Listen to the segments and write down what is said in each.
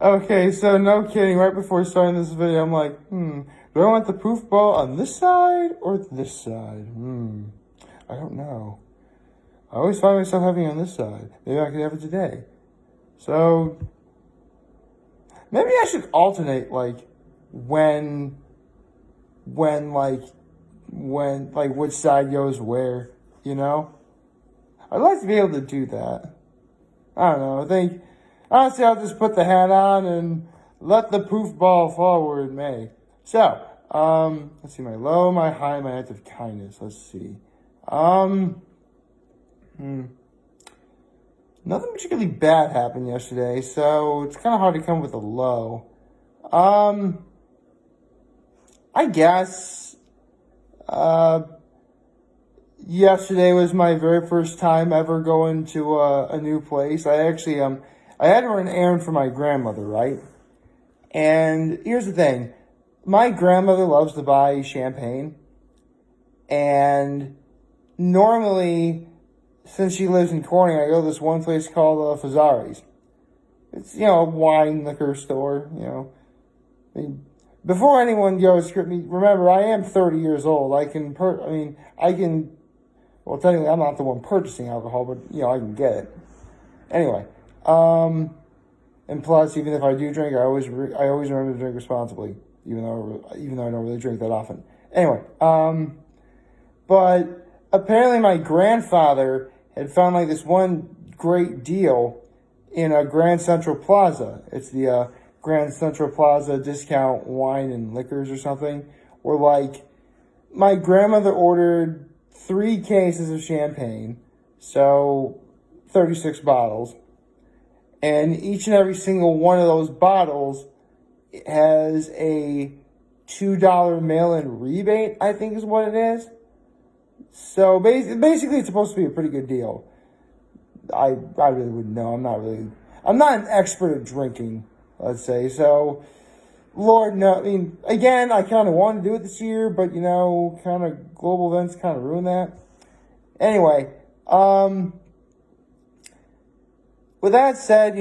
Okay, so no kidding, right before starting this video, I'm like, do I want the proof ball on this side or this side? I don't know. I always find myself having it on this side. Maybe I could have it today. So, maybe I should alternate, like, when which side goes where, you know? I'd like to be able to do that. I don't know, honestly, I'll just put the hat on and let the proof ball fall where it may. So, let's see, my low, my high, my act of kindness. Let's see. Nothing particularly bad happened yesterday, so it's kind of hard to come with a low. I guess, yesterday was my very first time ever going to a new place. I actually, I had to run an errand for my grandmother, right? And here's the thing. My grandmother loves to buy champagne. And normally, since she lives in Corning, I go to this one place called Fazari's. It's, a wine liquor store, I mean, before anyone goes, remember, I am 30 years old. Well, technically, I'm not the one purchasing alcohol, but, I can get it. Anyway, and plus, even if I do drink, I always remember to drink responsibly, even though I don't really drink that often. Anyway, but apparently my grandfather had found, like, this one great deal in a Grand Central Plaza. It's the, Grand Central Plaza discount wine and liquors or something, where, like, my grandmother ordered 3 cases of champagne, so 36 bottles, and each and every single one of those bottles has a $2 mail-in rebate, I think is what it is. So basically it's supposed to be a pretty good deal. I really wouldn't know. I'm not an expert at drinking, let's say. So, Lord, no. I mean, again, I kind of wanted to do it this year, but, kind of global events kind of ruined that. Anyway, with that said,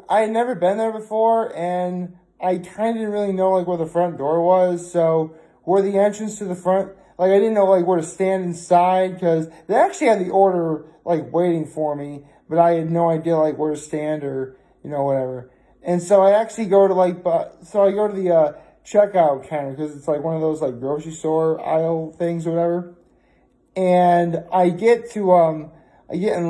I had never been there before, and I kind of didn't really know, like, where the front door was. So, where the entrance to the front, like, I didn't know, like, where to stand inside, because they actually had the order, like, waiting for me, but I had no idea, like, where to stand or, whatever. And so I actually go to, like, the checkout counter, because it's, like, one of those, like, grocery store aisle things or whatever. And I get in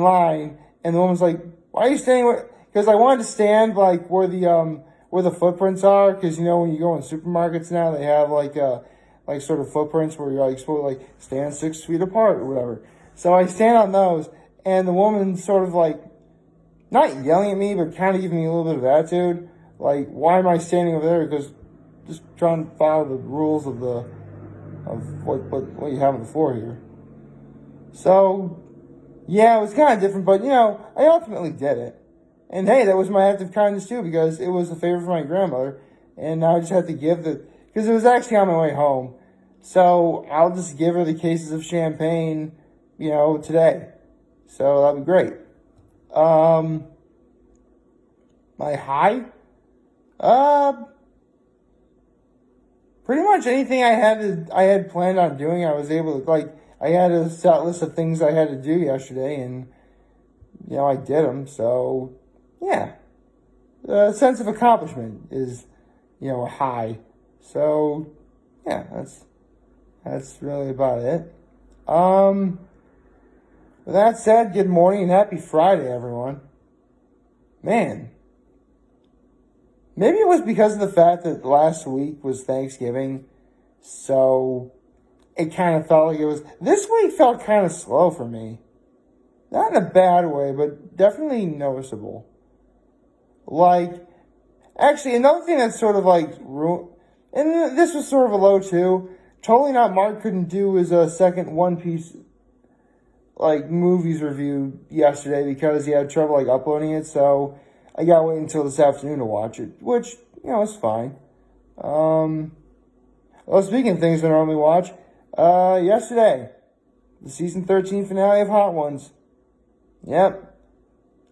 line, and the woman's like, why are you standing because I wanted to stand, like, where the footprints are, because, when you go in supermarkets now, they have, like sort of footprints where you're, like, supposed to, like, stand 6 feet apart or whatever. So I stand on those, and the woman sort of, like, not yelling at me, but kind of giving me a little bit of attitude. Like, why am I standing over there? Because just trying to follow the rules of what you have on the floor here. So, yeah, it was kind of different, but, I ultimately did it. And, hey, that was my act of kindness, too, because it was a favor for my grandmother. And now I just had to because it was actually on my way home. So, I'll just give her the cases of champagne, today. So, that'd be great. My high? Pretty much anything I had planned on doing, I was able to, like, I had a set list of things I had to do yesterday, and, I did them, so, yeah. The sense of accomplishment is, a high. So, yeah, that's really about it. With that said, good morning and happy Friday, everyone. Man, maybe it was because of the fact that last week was Thanksgiving, so it kind of felt like this week felt kind of slow for me. Not in a bad way, but definitely noticeable. Like, actually, another thing that's sort of like, and this was sort of a low too, Totally Not Mark couldn't do his second One Piece like movies review yesterday because he had trouble like uploading it, so I gotta wait until this afternoon to watch it, which, is fine. Well, speaking of things I normally watch, yesterday, the season 13 finale of Hot Ones. Yep.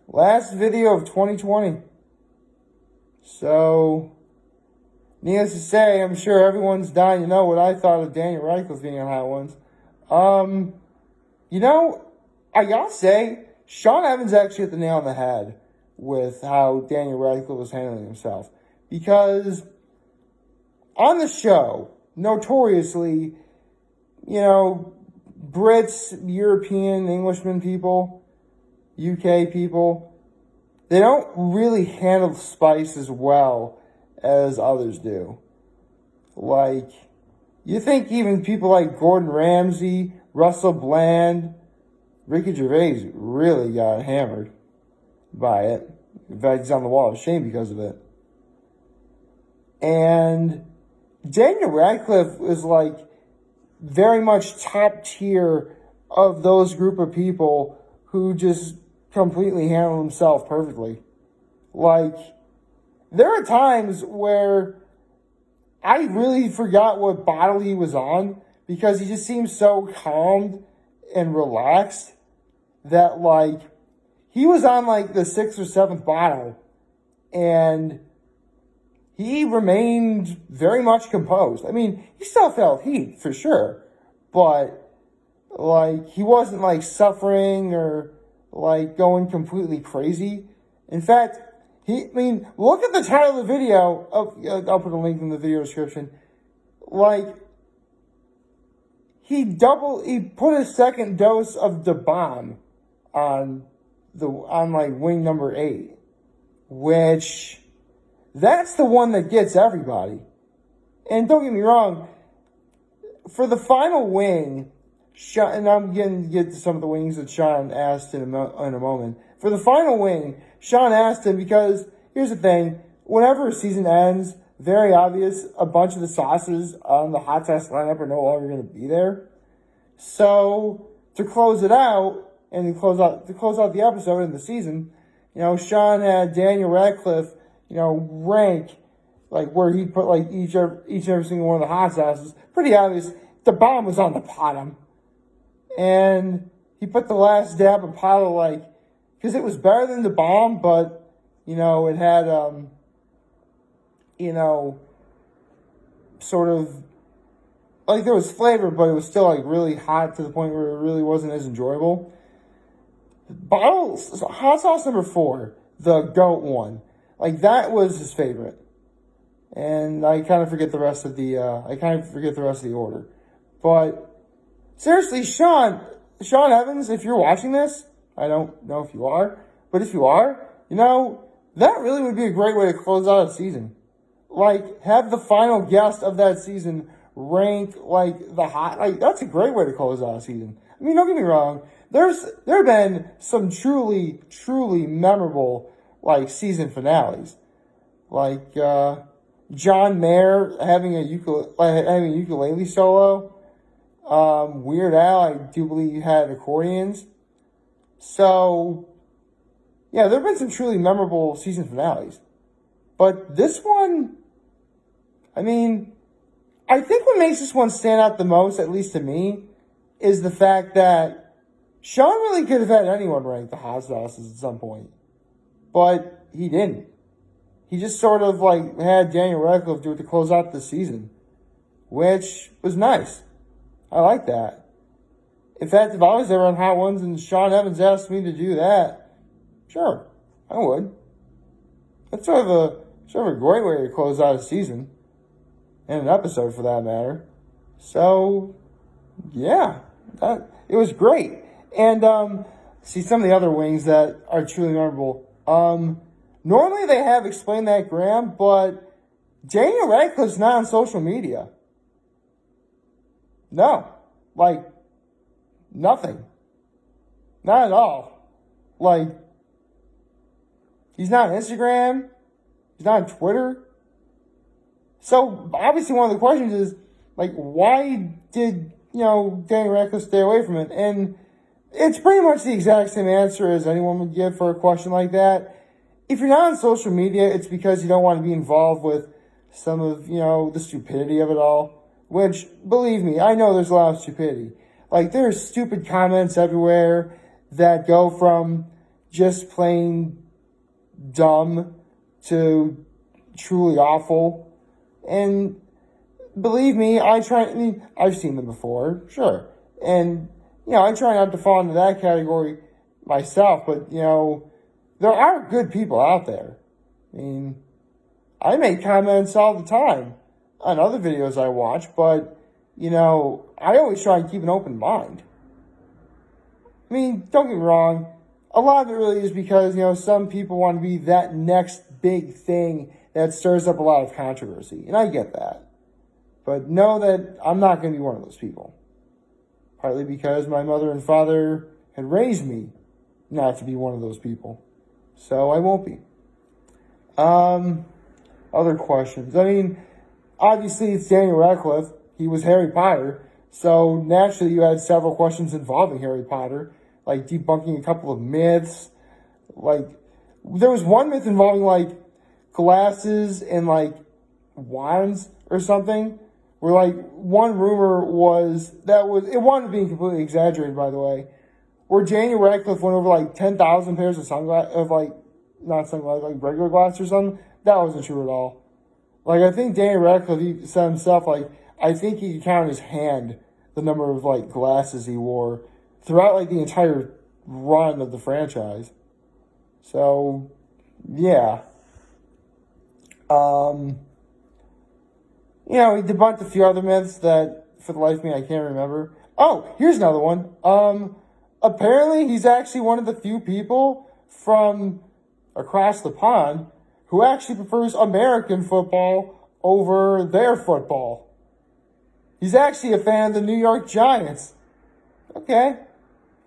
Last video of 2020. So, needless to say, I'm sure everyone's dying to know what I thought of Daniel Radcliffe being on Hot Ones. You know, I gotta say, Sean Evans actually hit the nail on the head with how Daniel Radcliffe was handling himself. Because on the show, notoriously, Brits, European, Englishmen people, UK people, they don't really handle spice as well as others do. Like, you think even people like Gordon Ramsay, Russell Bland, Ricky Gervais really got hammered by it. In fact, he's on the wall of shame because of it. And Daniel Radcliffe is like very much top tier of those group of people who just completely handle himself perfectly. Like, there are times where I really forgot what bottle he was on because he just seemed so calm and relaxed that, like, he was on, like, the 6th or 7th bottle and he remained very much composed. I mean, he still felt heat, for sure, but, like, he wasn't, like, suffering or, like, going completely crazy. In fact, look at the title of the video. I'll put a link in the video description. Like, he put a second dose of the bomb on wing number 8, which that's the one that gets everybody. And don't get me wrong, for the final wing, and I'm going to get to some of the wings that Sean asked in a moment. For the final wing, Sean asked him because, here's the thing, whenever a season ends, very obvious, a bunch of the sauces on the hot sauce lineup are no longer going to be there. So, to close it out, and to close out the episode and the season, Sean had Daniel Radcliffe, rank, like, where he put, like, each and every single one of the hot sauces. Pretty obvious, the bomb was on the bottom. And he put the last dab of Apollo, like, because it was better than the bomb, but, it had, sort of, like, there was flavor, but it was still, like, really hot to the point where it really wasn't as enjoyable. Hot sauce number 4, the goat one, like, that was his favorite. And I kind of forget the rest of the order. But, seriously, Sean Evans, if you're watching this, I don't know if you are, but if you are, that really would be a great way to close out a season. Like, have the final guest of that season rank, like, that's a great way to close out a season. I mean, don't get me wrong, there have been some truly, truly memorable, like, season finales. Like, John Mayer having a ukulele solo. Weird Al, I do believe, had accordions. So, yeah, there have been some truly memorable season finales. But this one, I mean, I think what makes this one stand out the most, at least to me, is the fact that Sean really could have had anyone rank the hot sauces at some point. But he didn't. He just sort of, like, had Daniel Radcliffe do it to close out the season, which was nice. I like that. In fact, if I was ever on Hot Ones and Sean Evans asked me to do that, sure, I would. That's sort of a great way to close out a season, and an episode for that matter. So, yeah, it was great. And see some of the other wings that are truly memorable. Normally they have Explain That Graham, but Daniel Radcliffe's not on social media. No. Like, nothing. Not at all. Like, he's not on Instagram. He's not on Twitter. So, obviously one of the questions is, like, why did, Daniel Radcliffe stay away from it? And it's pretty much the exact same answer as anyone would give for a question like that. If you're not on social media, it's because you don't want to be involved with some of, the stupidity of it all. Which, believe me, I know there's a lot of stupidity. Like, there's stupid comments everywhere that go from just plain dumb to, truly awful. And believe me, I've seen them before, sure. And, I try not to fall into that category myself, but, there are good people out there. I mean, I make comments all the time on other videos I watch, but, I always try and keep an open mind. I mean, don't get me wrong, a lot of it really is because, some people want to be that next big thing that stirs up a lot of controversy, and I get that. But know that I'm not going to be one of those people. Partly because my mother and father had raised me not to be one of those people. So I won't be. Other questions. I mean, obviously it's Daniel Radcliffe. He was Harry Potter. So naturally you had several questions involving Harry Potter. Like debunking a couple of myths. Like, there was one myth involving, like, glasses and, like, wands or something. Where, like, one rumor was, it wanted to be completely exaggerated, by the way, where Daniel Radcliffe went over, like, 10,000 pairs of sunglasses, not sunglasses, like, regular glasses or something. That wasn't true at all. Like, I think Daniel Radcliffe, he said himself, like, I think he could count on his hand the number of, like, glasses he wore throughout, like, the entire run of the franchise. So, yeah. He debunked a few other myths that, for the life of me, I can't remember. Oh, here's another one. Apparently, he's actually one of the few people from across the pond who actually prefers American football over their football. He's actually a fan of the New York Giants. Okay.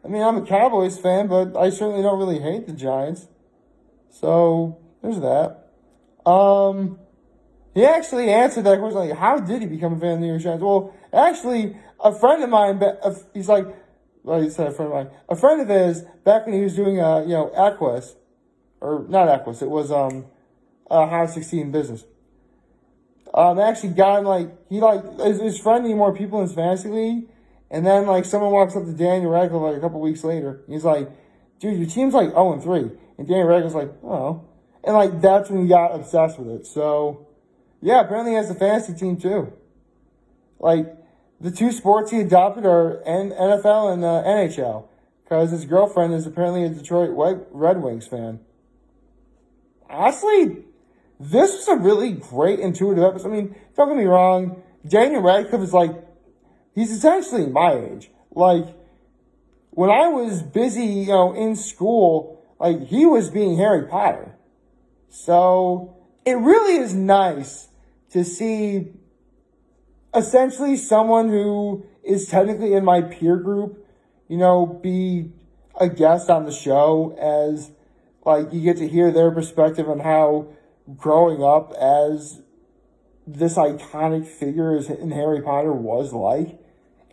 I mean, I'm a Cowboys fan, but I certainly don't really hate the Giants. So, there's that. He actually answered that question, like, how did he become a fan of the New York Giants? Well, actually, a friend of mine, he said a friend of mine, a friend of his, back when he was doing, Equus, or not Equus, it was, How to Succeed in Business. Actually got him, his friend needed more people in his fantasy league, and then, someone walks up to Daniel Radcliffe, a couple weeks later, he's like, dude, your team's, 0-3, and Daniel Radcliffe's like, oh, and, that's when he got obsessed with it, so... Yeah, apparently he has a fantasy team too. The two sports he adopted are NFL and NHL. Because his girlfriend is apparently a Detroit Red Wings fan. Honestly, this was a really great, intuitive episode. I mean, don't get me wrong. Daniel Radcliffe is he's essentially my age. When I was busy, in school, he was being Harry Potter. So, it really is nice to see essentially someone who is technically in my peer group, be a guest on the show, as you get to hear their perspective on how growing up as this iconic figure in Harry Potter was like.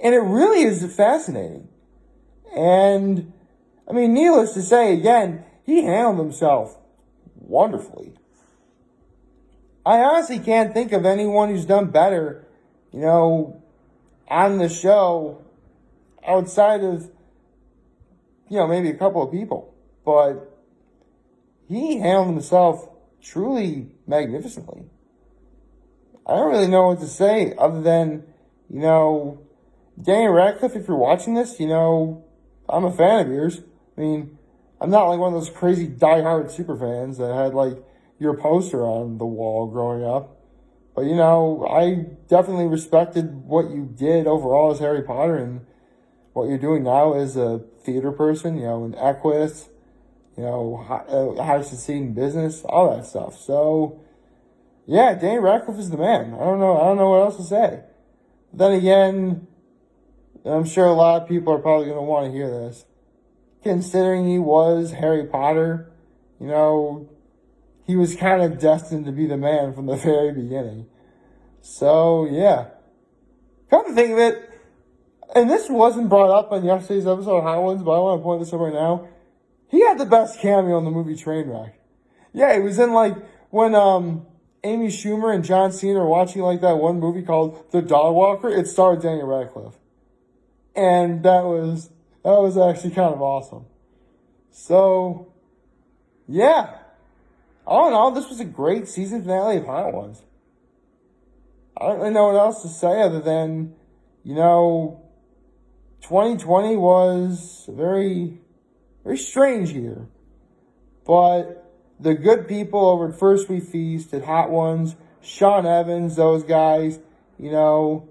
And it really is fascinating. And, I mean, needless to say, again, he handled himself wonderfully. I honestly can't think of anyone who's done better, on the show outside of, maybe a couple of people. But he handled himself truly magnificently. I don't really know what to say other than, Daniel Radcliffe, if you're watching this, I'm a fan of yours. I mean, I'm not one of those crazy diehard super fans that had your poster on the wall growing up. But, I definitely respected what you did overall as Harry Potter and what you're doing now as a theater person, in Equus, how to succeed in business, all that stuff. So, yeah, Daniel Radcliffe is the man. I don't know what else to say. Then again, I'm sure a lot of people are probably going to want to hear this. Considering he was Harry Potter, he was kind of destined to be the man from the very beginning. So, yeah. Come to think of it, and this wasn't brought up on yesterday's episode of Hot Ones, but I want to point this out right now. He had the best cameo in the movie Trainwreck. Yeah, he was in, when Amy Schumer and John Cena are watching, that one movie called The Dog Walker. It starred Daniel Radcliffe. And that was actually kind of awesome. So, yeah. all in all, this was a great season finale of Hot Ones. I don't really know what else to say other than, 2020 was a very, very strange year. But the good people over at First We Feast, at Hot Ones, Sean Evans, those guys, without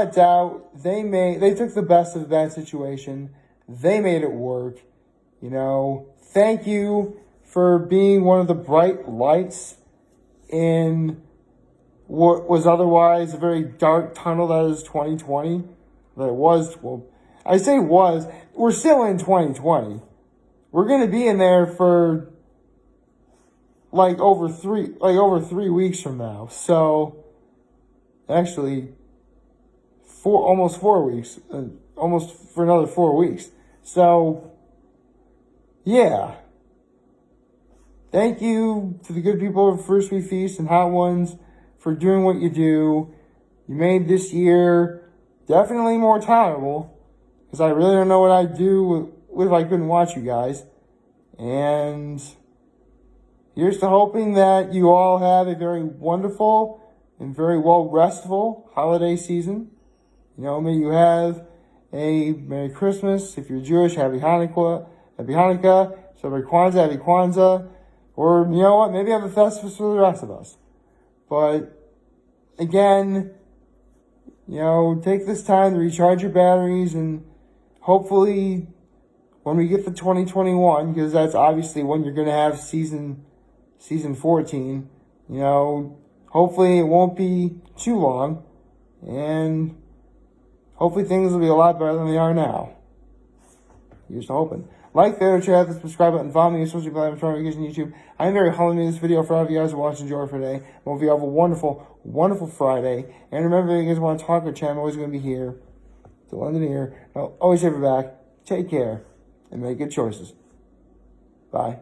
a doubt, they took the best of that situation. They made it work. Thank you for being one of the bright lights in what was otherwise a very dark tunnel that is 2020. That it was, well, I say was, we're still in 2020. We're going to be in there for over 3 weeks from now. So, actually, almost 4 weeks, almost for another 4 weeks. So, yeah. Thank you to the good people of First We Feast and Hot Ones for doing what you do. You made this year definitely more tolerable, because I really don't know what I'd do if I couldn't watch you guys. And here's to hoping that you all have a very wonderful and very well-restful holiday season. May you have a Merry Christmas. If you're Jewish, Happy Hanukkah. So Happy Kwanzaa, Happy Kwanzaa. Or, you know what, maybe have a Festivus for the rest of us. But, again, take this time to recharge your batteries, and hopefully when we get to 2021, because that's obviously when you're going to have season 14, hopefully it won't be too long, and hopefully things will be a lot better than they are now. Here's to hoping. Like, favorite, share, the subscribe button, follow me on social media, notifications on YouTube. I'm very humbled in this video for all of you guys who watch and enjoy for today. I hope you have a wonderful, wonderful Friday. And remember, if you guys want to talk or chat, I'm always going to be here. To London here. I'll always have your back. Take care and make good choices. Bye.